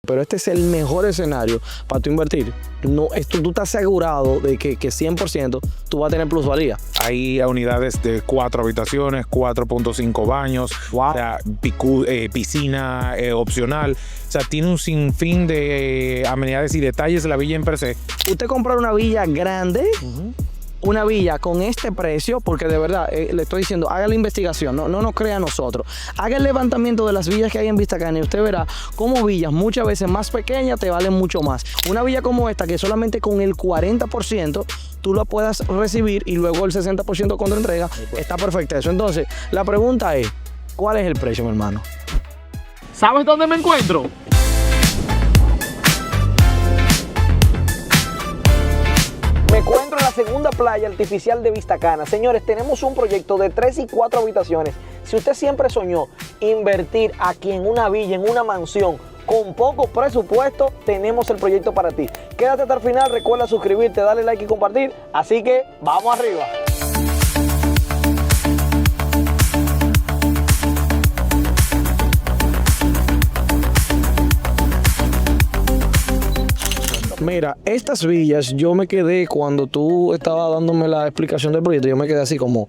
Pero este es el mejor escenario para tú invertir. No, tú estás asegurado de que 100% tú vas a tener plusvalía. Hay unidades de 4 habitaciones, 4.5 baños, Wow. o sea, piscina opcional. O sea, tiene un sinfín de amenidades y detalles de la villa en per se. Usted comprar una villa grande, una villa con este precio, porque de verdad, le estoy diciendo, haga la investigación, no nos crea a nosotros. Haga el levantamiento de las villas que hay en Vista Cana y usted verá cómo villas muchas veces más pequeñas te valen mucho más. Una villa como esta, que solamente con el 40% tú la puedas recibir y luego el 60% contra entrega, está perfecto eso. Entonces, la pregunta es, ¿cuál es el precio, mi hermano? ¿Sabes dónde me encuentro? Me encuentro en la segunda playa artificial de Vista Cana. Señores, tenemos un proyecto de 3 y 4 habitaciones. Si usted siempre soñó invertir aquí en una villa, en una mansión, con poco presupuesto, tenemos el proyecto para ti. Quédate hasta el final, recuerda suscribirte, darle like y compartir. Así que, ¡vamos arriba! Mira, estas villas, yo me quedé cuando tú estabas dándome la explicación del proyecto, yo me quedé así como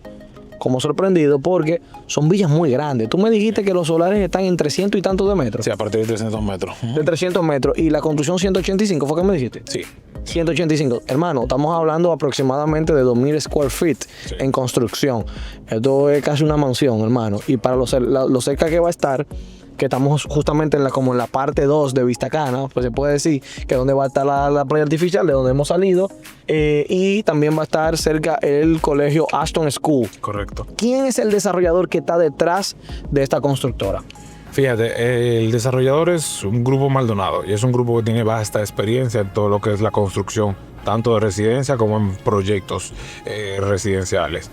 sorprendido porque son villas muy grandes. Tú me dijiste que los solares están en 300 y tantos de metros. Sí, a partir de 300 metros. De 300 metros. Y la construcción 185, ¿fue que me dijiste? Sí. 185. Hermano, estamos hablando aproximadamente de 2.000 square feet en construcción. Esto es casi una mansión, hermano. Y para lo cerca que va a estar, que estamos justamente como en la parte 2 de Vista Cana, pues se puede decir que donde va a estar la playa artificial, de donde hemos salido, y también va a estar cerca el colegio Ashton School. Correcto. ¿Quién es el desarrollador que está detrás de esta constructora? Fíjate, el desarrollador es un grupo Maldonado y es un grupo que tiene vasta experiencia en todo lo que es la construcción, tanto de residencia como en proyectos residenciales.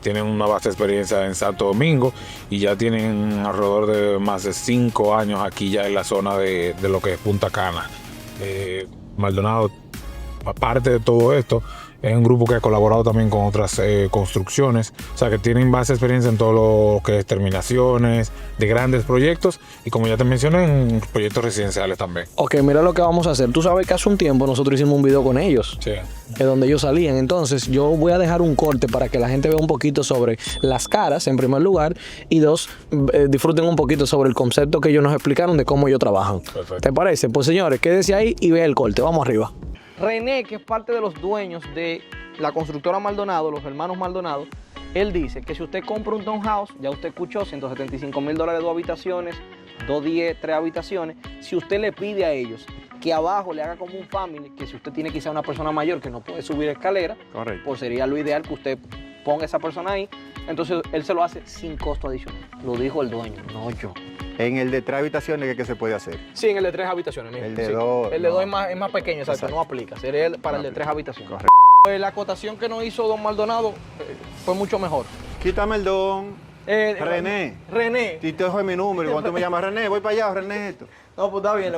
Tienen una vasta experiencia en Santo Domingo y ya tienen alrededor de más de 5 años aquí ya en la zona de lo que es Punta Cana. Maldonado, aparte de todo esto, es un grupo que ha colaborado también con otras construcciones, o sea que tienen base experiencia en todo lo que es terminaciones de grandes proyectos y, como ya te mencioné, en proyectos residenciales también. Ok, mira lo que vamos a hacer. Tú sabes que hace un tiempo nosotros hicimos un video con ellos, Sí. donde ellos salían. Entonces yo voy a dejar un corte para que la gente vea un poquito sobre las caras, en primer lugar, y dos, disfruten un poquito sobre el concepto que ellos nos explicaron de cómo ellos trabajan. Perfecto. ¿Te parece? Pues señores, quédese ahí y vea el corte. Vamos arriba. René, que es parte de los dueños de la constructora Maldonado, los hermanos Maldonado, él dice que si usted compra un townhouse, ya usted escuchó, $175,000, 2 habitaciones, 210, 3 habitaciones. Si usted le pide a ellos que abajo le haga como un family, que si usted tiene quizá una persona mayor que no puede subir escalera, Correcto. pues sería lo ideal que usted ponga a esa persona ahí. Entonces él se lo hace sin costo adicional. Lo dijo el dueño, no yo. En el de 3 habitaciones, ¿qué se puede hacer? Sí, en el de 3 habitaciones. El de sí. 2, El de 2 no. es más pequeño, exacto, no aplica. Sería para el de 3 habitaciones. Correcto. La acotación que nos hizo don Maldonado fue mucho mejor. Quítame el don. René. René. Si te dejo mi número, cuando tú me llamas René, voy para allá, René. No, pues está bien, le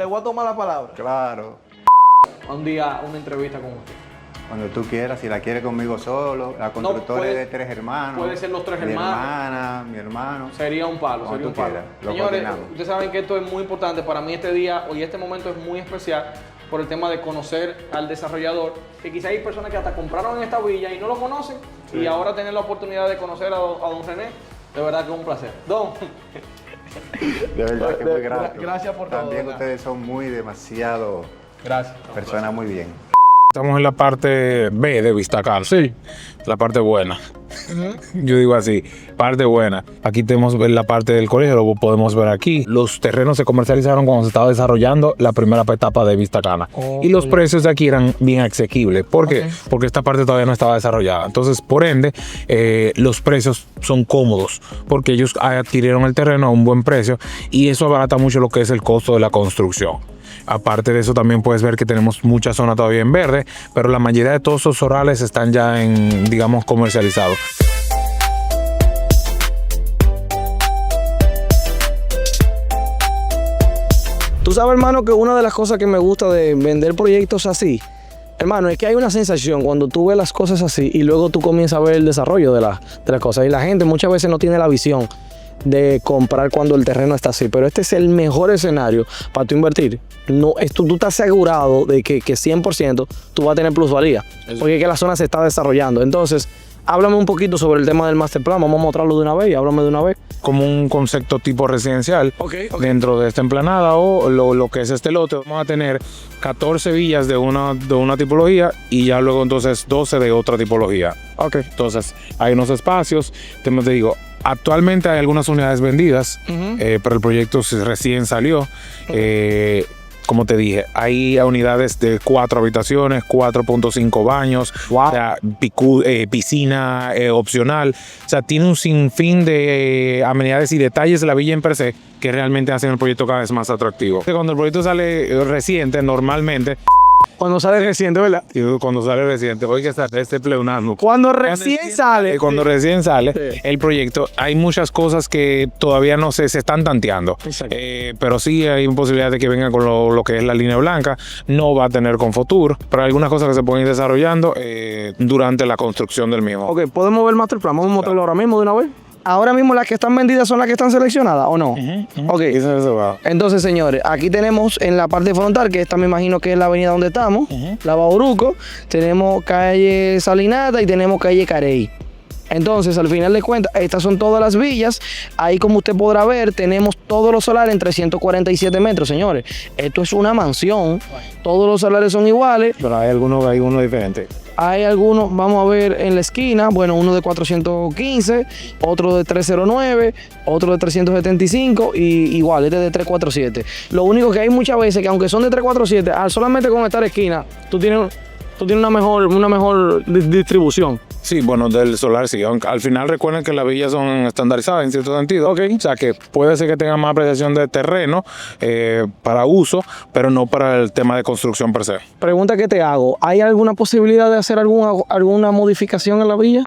voy a tomar la palabra. Claro. Un día, una entrevista con usted. Cuando tú quieras, si la quieres conmigo solo, la constructora puede- es de 3 hermanos. puede ser los 3 mi hermanos. hermana, mi hermano. Sería un palo, Como sería tú un palo. quieras, lo Señores, coordinamos. ustedes saben que esto es muy importante. Para mí este día y este momento es muy especial por el tema de conocer al desarrollador, que quizá hay personas que hasta compraron en esta villa y no lo conocen, y ahora tener la oportunidad de conocer a don René, de verdad que es un placer. Don, De verdad que muy grato. Gracias por todo, También ¿verdad? ustedes son muy demasiado gracias. personas muy bien. Estamos en la parte B de Vista Cana. Sí. La parte buena. Yo digo así, parte buena. Aquí tenemos la parte del colegio, lo podemos ver aquí. Los terrenos se comercializaron cuando se estaba desarrollando la primera etapa de Vista Cana. Y los precios de aquí eran bien asequibles. ¿Por qué? Porque esta parte todavía no estaba desarrollada. Entonces, por ende, los precios son cómodos porque ellos adquirieron el terreno a un buen precio y eso abarata mucho lo que es el costo de la construcción. Aparte de eso, también puedes ver que tenemos mucha zona todavía en verde, pero la mayoría de todos esos sorales están ya digamos, comercializados. Tú sabes, hermano, que una de las cosas que me gusta de vender proyectos así, hermano, es que hay una sensación cuando tú ves las cosas así y luego tú comienzas a ver el desarrollo de las cosas. Y la gente muchas veces no tiene la visión de comprar cuando el terreno está así, pero este es el mejor escenario para tú invertir. No, tú estás asegurado de que 100% tú vas a tener plusvalía, porque es que la zona se está desarrollando. Entonces, háblame un poquito sobre el tema del master plan. Vamos a mostrarlo de una vez y háblame de una vez. Como un concepto tipo residencial dentro de esta emplanada o lo que es este lote. Vamos a tener 14 villas de una tipología y ya luego entonces 12 de otra tipología. Entonces hay unos espacios, te digo, actualmente hay algunas unidades vendidas, pero el proyecto recién salió. Como te dije, hay unidades de 4 habitaciones, 4.5 baños, o sea, piscina opcional. O sea, tiene un sinfín de amenidades y detalles de la villa en per se que realmente hacen el proyecto cada vez más atractivo. Cuando el proyecto sale reciente, normalmente... Cuando sale reciente, ¿verdad? Cuando sale reciente, oye, este pleonasmo. Cuando recién sale. Cuando recién sale el proyecto, hay muchas cosas que todavía no se están tanteando. Pero sí hay posibilidad de que venga con lo que es la línea blanca. No va a tener con Fotur, pero hay algunas cosas que se pueden ir desarrollando durante la construcción del mismo. Ok, ¿podemos ver el master plan? Vamos a mostrarlo ahora mismo de una vez. Ahora mismo las que están vendidas son las que están seleccionadas, ¿o no? Ok. Entonces, señores, aquí tenemos en la parte frontal, que esta me imagino que es la avenida donde estamos, la Bauruco, tenemos calle Salinata y tenemos calle Carey. Entonces, al final de cuentas, estas son todas las villas. Ahí, como usted podrá ver, tenemos todos los solares en 347 metros, señores. Esto es una mansión. Todos los solares son iguales. Pero hay algunos diferentes. Hay algunos, vamos a ver en la esquina, bueno, uno de 415, otro de 309, otro de 375 y igual, este de 347. Lo único que hay muchas veces que aunque son de 347, solamente con estar esquina, tú tienes una mejor distribución. Sí, bueno, del solar sí. Al final recuerden que las villas son estandarizadas en cierto sentido. O sea que puede ser que tengan más apreciación de terreno para uso, pero no para el tema de construcción per se. Pregunta que te hago, ¿hay alguna posibilidad de hacer alguna modificación en la villa?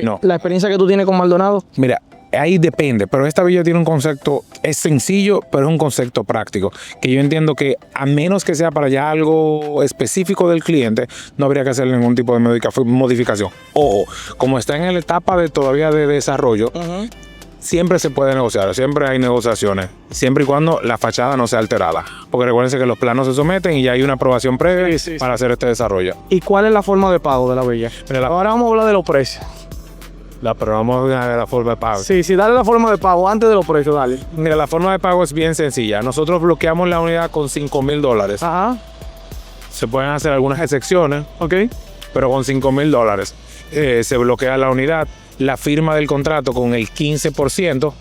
No. La experiencia que tú tienes con Maldonado. Mira, ahí depende, pero esta villa tiene un concepto, es sencillo, pero es un concepto práctico, que yo entiendo que a menos que sea para ya algo específico del cliente, no habría que hacer ningún tipo de modificación. Ojo, como está en la etapa todavía de desarrollo, siempre se puede negociar, siempre hay negociaciones, siempre y cuando la fachada no sea alterada. Porque recuérdense que los planos se someten y ya hay una aprobación previa para hacer este desarrollo. ¿Y cuál es la forma de pago de la villa? Mira, ahora vamos a hablar de los precios. Pero vamos a ver la forma de pago. Sí, dale la forma de pago antes de los precios, dale. Mira, la forma de pago es bien sencilla. Nosotros bloqueamos la unidad con $5,000. Ajá. Se pueden hacer algunas excepciones, pero con $5,000 se bloquea la unidad. La firma del contrato con el 15%.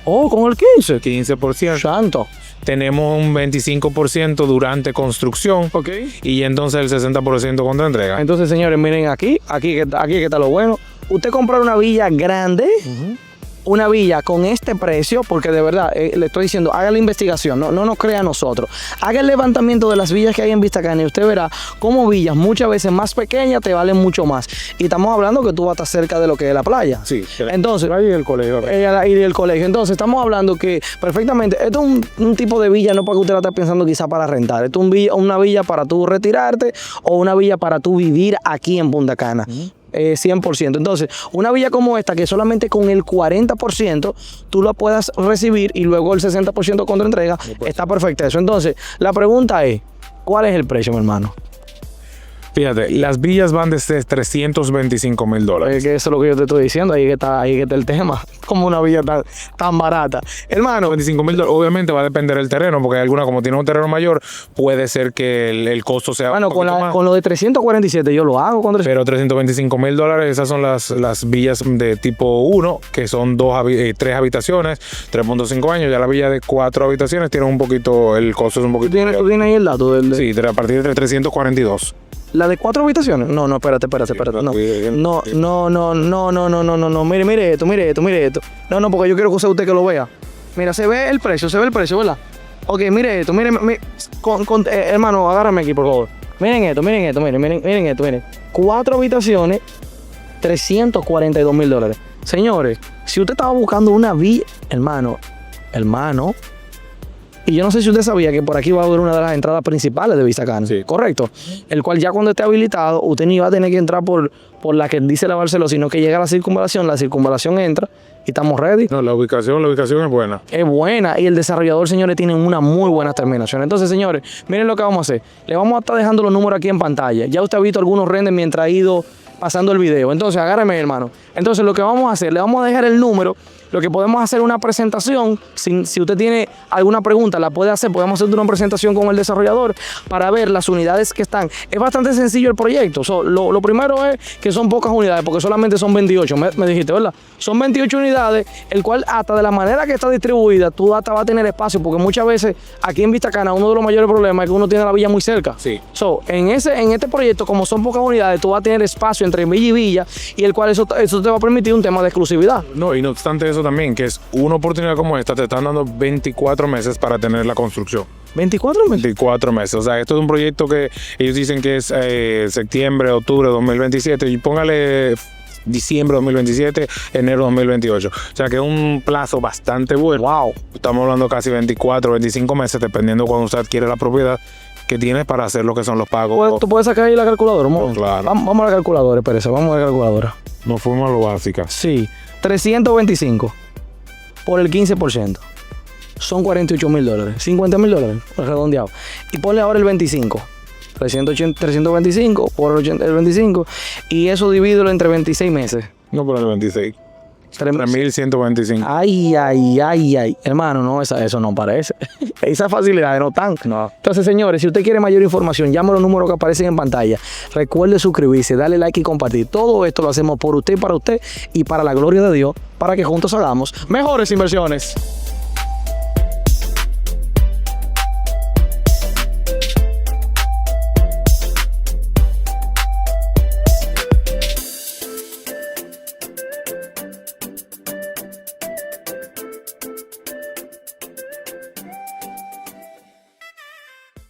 Oh, con el 15%. 15%. Santo. Tenemos un 25% durante construcción. Y entonces el 60% contra entrega. Entonces, señores, miren aquí que está lo bueno. Usted comprar una villa grande, una villa con este precio, porque de verdad, le estoy diciendo, haga la investigación, no nos crea a nosotros. Haga el levantamiento de las villas que hay en Vista Cana y usted verá cómo villas muchas veces más pequeñas te valen mucho más. Y estamos hablando que tú vas a estar cerca de lo que es la playa. Sí. Entonces, y el colegio. Y el colegio. Entonces, estamos hablando que perfectamente, esto es un tipo de villa, no para que usted la esté pensando quizá para rentar. Esto es una villa para tú retirarte o una villa para tú vivir aquí en Punta Cana. 100%. Entonces, una villa como esta, que solamente con el 40% tú la puedas recibir y luego el 60% contra entrega, está perfecta eso. Entonces, la pregunta es, ¿cuál es el precio, mi hermano? Fíjate, las villas van desde $325,000. Es que eso es lo que yo te estoy diciendo, ahí que está el tema. Como una villa tan barata. Hermano, $25,000, obviamente va a depender del terreno, porque hay alguna, como tiene un terreno mayor, puede ser que el costo sea bueno, con lo de 347 yo lo hago. Pero $325,000, esas son las villas de tipo 1, que son 3 habitaciones, 3.5 años. Ya la villa de 4 habitaciones tiene un poquito, el costo es un poquito... ¿Tú tienes ahí el dato? Sí, a partir de 342. ¿La de 4 habitaciones? No, espérate. No. Mire esto. No, porque yo quiero que usted que lo vea. Mira, se ve el precio, ¿verdad? Ok, mire esto, hermano, agárrame aquí, por favor. Miren esto. 4 habitaciones, $342,000. Señores, si usted estaba buscando una villa, hermano, y yo no sé si usted sabía que por aquí va a haber una de las entradas principales de Vista Cana. Sí. Correcto. El cual ya cuando esté habilitado, usted ni va a tener que entrar por la que dice la Barceló, sino que llega a la circunvalación entra y estamos ready. No, la ubicación es buena. Es buena y el desarrollador, señores, tiene una muy buena terminación. Entonces, señores, miren lo que vamos a hacer. Le vamos a estar dejando los números aquí en pantalla. Ya usted ha visto algunos renders mientras ha ido pasando el video. Entonces, agárreme, hermano. Entonces, lo que vamos a hacer, le vamos a dejar el número. Lo que podemos hacer es una presentación. Si usted tiene alguna pregunta, la puede hacer. Podemos hacer una presentación con el desarrollador para ver las unidades que están. Es bastante sencillo el proyecto. Lo primero es que son pocas unidades, porque solamente son 28. Me dijiste, ¿verdad? Son 28 unidades, el cual hasta de la manera que está distribuida, tú hasta vas a tener espacio, porque muchas veces aquí en Vista Cana uno de los mayores problemas es que uno tiene la villa muy cerca. Sí. En este proyecto, como son pocas unidades, tú vas a tener espacio entre villa y villa, y el cual eso te va a permitir un tema de exclusividad. No, y no obstante eso también, que es una oportunidad como esta, te están dando 24 meses para tener la construcción. 24 meses. 24 meses. O sea, esto es un proyecto que ellos dicen que es septiembre, octubre de 2027. Y póngale diciembre de 2027, enero de 2028. O sea, que es un plazo bastante bueno. Wow. Estamos hablando casi 24, 25 meses, dependiendo cuando usted adquiere la propiedad que tiene para hacer lo que son los pagos. ¿Tú puedes sacar ahí la calculadora? Claro. Vamos a la calculadora, espérese. Vamos a la calculadora. Nos fuimos a lo básico. Sí. 325 por el 15%. Son $48,000. $50,000, redondeado. Y ponle ahora el 25. 325 por el 25. Y eso divídelo entre 26 meses. No por el 26. 3.125. Ay. Hermano, no, eso no parece. Esa facilidad no tan. No. Entonces, señores, si usted quiere mayor información, llame a los números que aparecen en pantalla. Recuerde suscribirse, darle like y compartir. Todo esto lo hacemos por usted, para usted y para la gloria de Dios, para que juntos hagamos mejores inversiones.